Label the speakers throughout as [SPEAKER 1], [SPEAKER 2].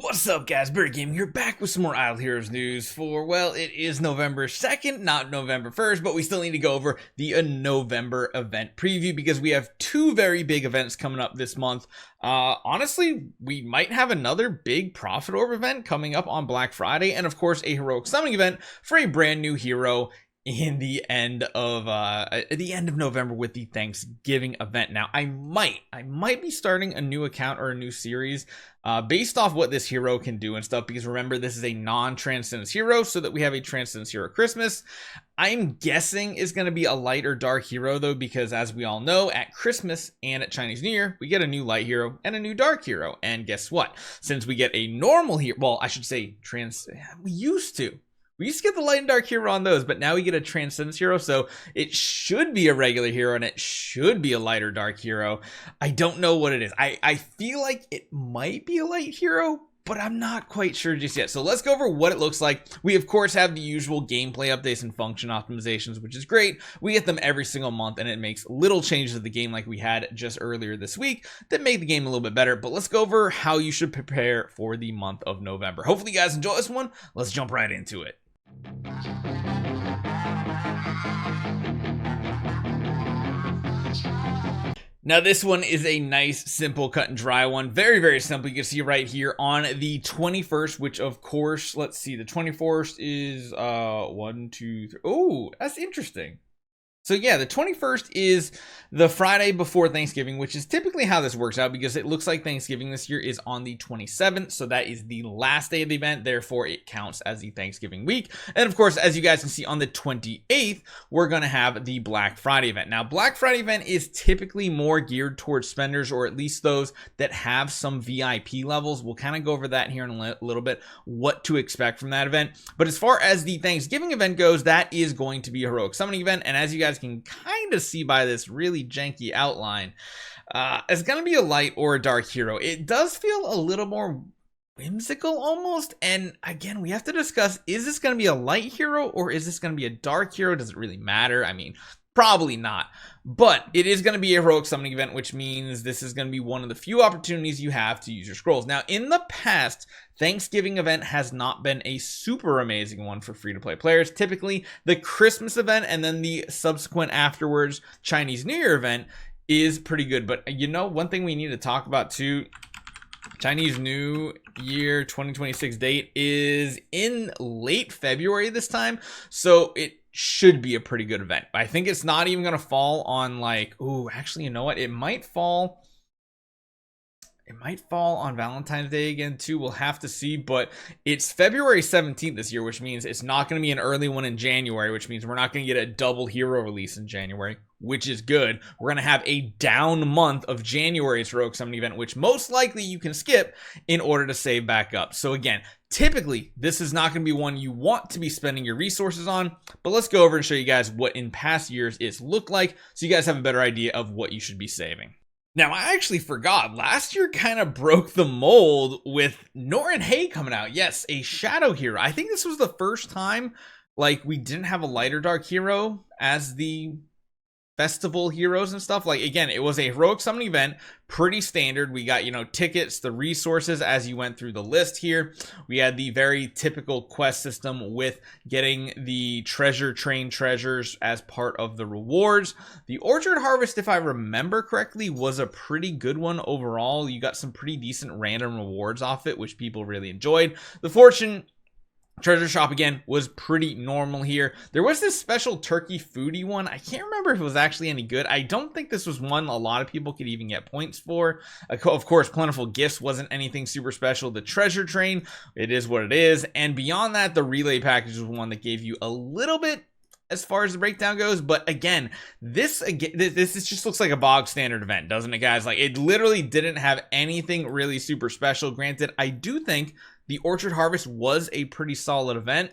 [SPEAKER 1] What's up, guys? Bird Gaming here, back with some more Idle Heroes news for, well, it is November 2nd, not November 1st, but we still need to go over the November event preview because we have two very big events coming up this month. Honestly, we might have another big Prophet Orb event coming up on Black Friday, and of course, a Heroic Summoning event for a brand new hero in the end of November with the Thanksgiving event. Now, I might be starting a new account or a new series based off what this hero can do and stuff, because remember, this is a non-Transcendence hero, so that we have a Transcendence hero Christmas. I'm guessing is going to be a light or dark hero, though, because as we all know, at Christmas and at Chinese New Year, we get a new light hero and a new dark hero. And guess what? Since we get a normal hero, well, I should say we used to get the light and dark hero on those, but now we get a Transcendence hero, so it should be a regular hero and it should be a light or dark hero. I don't know what it is. I feel like it might be a light hero, but I'm not quite sure just yet. So let's go over what it looks like. We, of course, have the usual gameplay updates and function optimizations, which is great. We get them every single month, and it makes little changes to the game like we had just earlier this week that make the game a little bit better. But let's go over how you should prepare for the month of November. Hopefully you guys enjoy this one. Let's jump right into it. Now this one is a nice, simple, cut and dry one. Very, very simple. You can see right here on the 21st, which of course, let's see, the 21st is 1, 2, 3. Oh, that's interesting. So yeah, the 21st is the Friday before Thanksgiving, which is typically how this works out, because it looks like Thanksgiving this year is on the 27th. So that is the last day of the event. Therefore, it counts as the Thanksgiving week. And of course, as you guys can see on the 28th, we're going to have the Black Friday event. Now, Black Friday event is typically more geared towards spenders, or at least those that have some VIP levels. We'll kind of go over that here in a little bit, what to expect from that event. But as far as the Thanksgiving event goes, that is going to be a Heroic Summoning event. And as you guys can kind of see by this really janky outline, it's going to be a light or a dark hero. It does feel a little more whimsical almost, and again, we have to discuss, is this going to be a light hero or is this going to be a dark hero? Does it really matter? I mean, probably not, but it is going to be a Heroic Summoning event, which means this is going to be one of the few opportunities you have to use your scrolls. Now, in the past, Thanksgiving event has not been a super amazing one for free-to-play players. Typically, the Christmas event and then the subsequent afterwards Chinese New Year event is pretty good. But you know, one thing we need to talk about too, Chinese New Year 2026 date is in late February this time, so it should be a pretty good event. I think it's not even going to fall on like, oh, actually, you know what? It might fall on Valentine's Day again too. We'll have to see, but it's February 17th this year, which means it's not going to be an early one in January, which means we're not going to get a double hero release in January, which is good. We're going to have a down month of January's Heroic Summoning event, which most likely you can skip in order to save back up. So again, typically, this is not going to be one you want to be spending your resources on, but let's go over and show you guys what in past years it's looked like, so you guys have a better idea of what you should be saving. Now, I actually forgot, last year kind of broke the mold with Norin Hay coming out. Yes, a shadow hero. I think this was the first time, like, we didn't have a light or dark hero as the festival heroes and stuff. Like, again, it was a Heroic Summoning event, pretty standard. We got, you know, tickets, the resources as you went through the list here. We had the very typical quest system with getting the treasure train treasures as part of the rewards. The Orchard Harvest, if I remember correctly, was a pretty good one overall. You got some pretty decent random rewards off it, which people really enjoyed. The Fortune Treasure Shop, again, was pretty normal here. There was this special turkey foodie one. I can't remember if it was actually any good. I don't think this was one a lot of people could even get points for. Of course, Plentiful Gifts wasn't anything super special. The Treasure Train, it is what it is. And beyond that, the Relay Package was one that gave you a little bit as far as the breakdown goes. But again, this just looks like a bog standard event, doesn't it, guys? Like, it literally didn't have anything really super special. Granted, I do think the Orchard Harvest was a pretty solid event,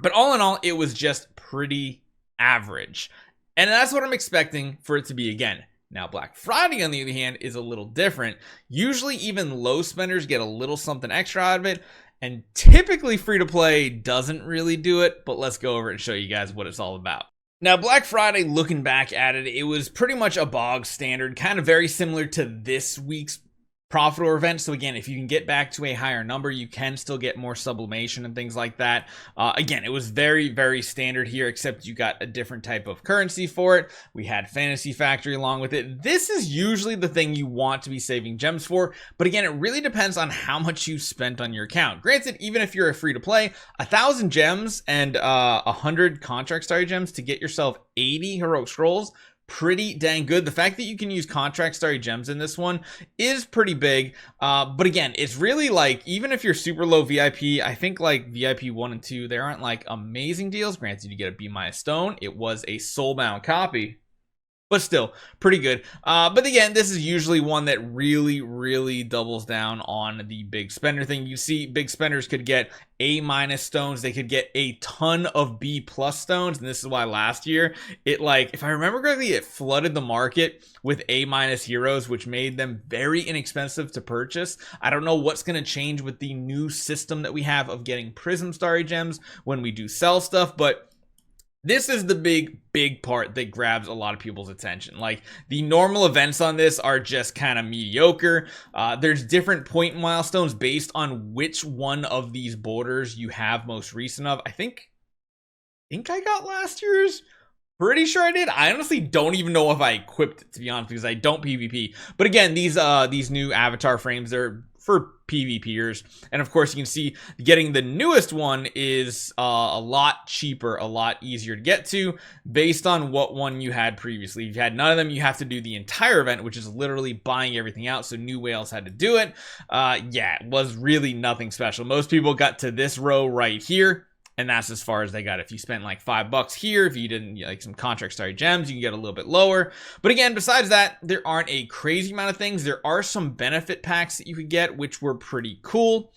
[SPEAKER 1] but all in all, it was just pretty average. And that's what I'm expecting for it to be again. Now, Black Friday, on the other hand, is a little different. Usually, even low spenders get a little something extra out of it, and typically free-to-play doesn't really do it, but let's go over it and show you guys what it's all about. Now, Black Friday, looking back at it, it was pretty much a bog standard, kind of very similar to this week's profit or events. So again, if you can get back to a higher number, you can still get more sublimation and things like that. Again, it was very, very standard here, except you got a different type of currency for it. We had Fantasy Factory along with it. This is usually the thing you want to be saving gems for, but again, it really depends on how much you spent on your account. Granted, even if you're a free to play, 1,000 gems and 100 contract starter gems to get yourself 80 heroic scrolls, pretty dang good. The fact that you can use contract starry gems in this one is pretty big, but again, it's really like, even if you're super low VIP, I think like VIP 1 and 2, they aren't like amazing deals. Granted, you get a B- stone. It was a soulbound copy, but still pretty good. But again, this is usually one that really doubles down on the big spender thing. You see big spenders could get A- stones, they could get a ton of B+ stones, and this is why last year it, like, if I remember correctly, it flooded the market with A- heroes, which made them very inexpensive to purchase. I don't know what's going to change with the new system that we have of getting prism starry gems when we do sell stuff, but this is the big part that grabs a lot of people's attention. Like, the normal events on this are just kind of mediocre. There's different point milestones based on which one of these borders you have most recent of. I think I got last year's. Pretty sure I did. I honestly don't even know if I equipped it, to be honest, because I don't PvP. But again, these new avatar frames, they're for PvPers, and of course you can see getting the newest one is a lot cheaper, a lot easier to get to based on what one you had previously. If you had none of them, you have to do the entire event, which is literally buying everything out. So new whales had to do it. Yeah, it was really nothing special. Most people got to this row right here, and that's as far as they got. If you spent like $5 here, if you didn't like some contract starry gems, you can get a little bit lower. But again, besides that, there aren't a crazy amount of things. There are some benefit packs that you could get, which were pretty cool.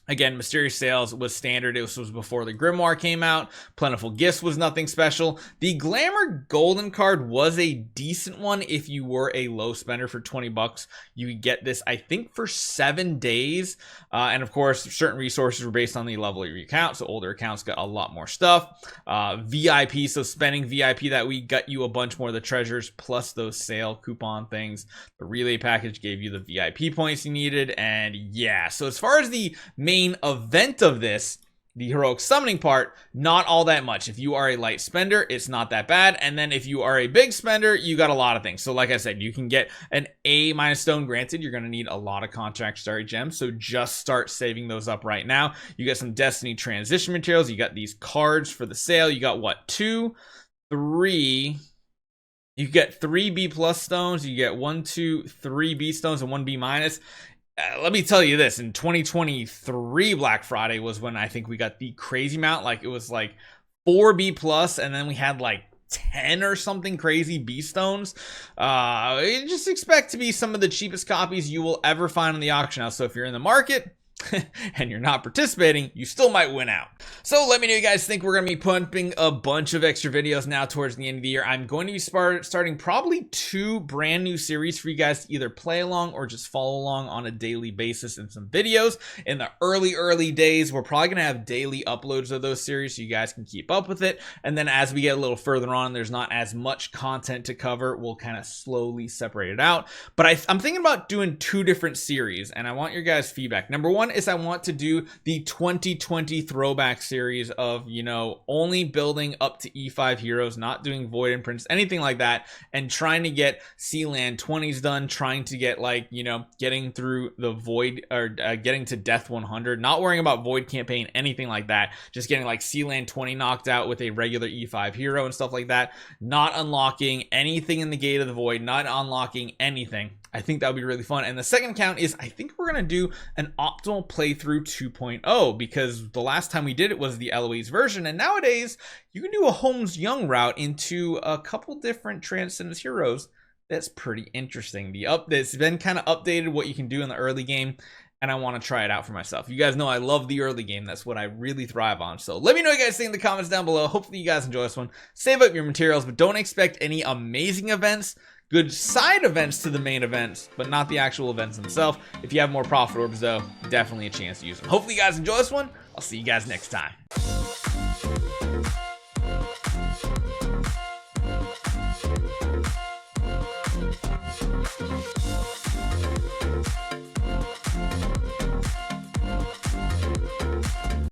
[SPEAKER 1] Again, Mysterious Sales was standard. This was before the Grimoire came out. Plentiful Gifts was nothing special. The Glamour Golden card was a decent one if you were a low spender. For $20. You could get this, I think, for 7 days. And of course, certain resources were based on the level of your account. So older accounts got a lot more stuff. VIP, so spending VIP that week got you a bunch more of the treasures, plus those sale coupon things. The Relay package gave you the VIP points you needed. And yeah, so as far as the main event of this, the heroic summoning part, not all that much. If you are a light spender, it's not that bad. And then if you are a big spender, you got a lot of things. So like I said, you can get an A- stone. Granted, you're going to need a lot of contract starry gems, so just start saving those up right now. You got some Destiny transition materials. You got these cards for the sale. You got what, 2, 3... You get 3 B+ stones. You get 1, 2, 3 B stones and 1 B-. Let me tell you this, in 2023 Black Friday was when I think we got the crazy amount. Like, it was like 4 B+, and then we had like 10 or something crazy B stones. Just expect to be some of the cheapest copies you will ever find on the auction house. So if you're in the market and you're not participating, you still might win out. So let me know, you guys think we're going to be pumping a bunch of extra videos now towards the end of the year. I'm going to be starting probably 2 brand new series for you guys to either play along or just follow along on a daily basis in some videos. In the early days, we're probably going to have daily uploads of those series so you guys can keep up with it. And then as we get a little further on, there's not as much content to cover. We'll kind of slowly separate it out. But I'm thinking about doing 2 different series, and I want your guys' feedback. Number 1 is I want to do the 2020 throwback series of, you know, only building up to E5 heroes, not doing void imprints, anything like that, and trying to get Sealand 20s done, trying to get, like, you know, getting through the void, or getting to death 100, not worrying about void campaign, anything like that, just getting like Sealand 20 knocked out with a regular E5 hero and stuff like that, not unlocking anything in the Gate of the Void, not unlocking anything. I think that would be really fun. And the second count is, I think we're going to do an optimal playthrough 2.0, because the last time we did it was the Eloise version, and nowadays you can do a Holmes Young route into a couple different Transcendence heroes. That's pretty interesting. It's been kind of updated what you can do in the early game, and I want to try it out for myself. You guys know I love the early game. That's what I really thrive on. So let me know what you guys think in the comments down below. Hopefully you guys enjoy this one. Save up your materials, but don't expect any amazing events. Good side events to the main events, but not the actual events themselves. If you have more profit orbs, though, definitely a chance to use them. Hopefully you guys enjoy this one. I'll see you guys next time.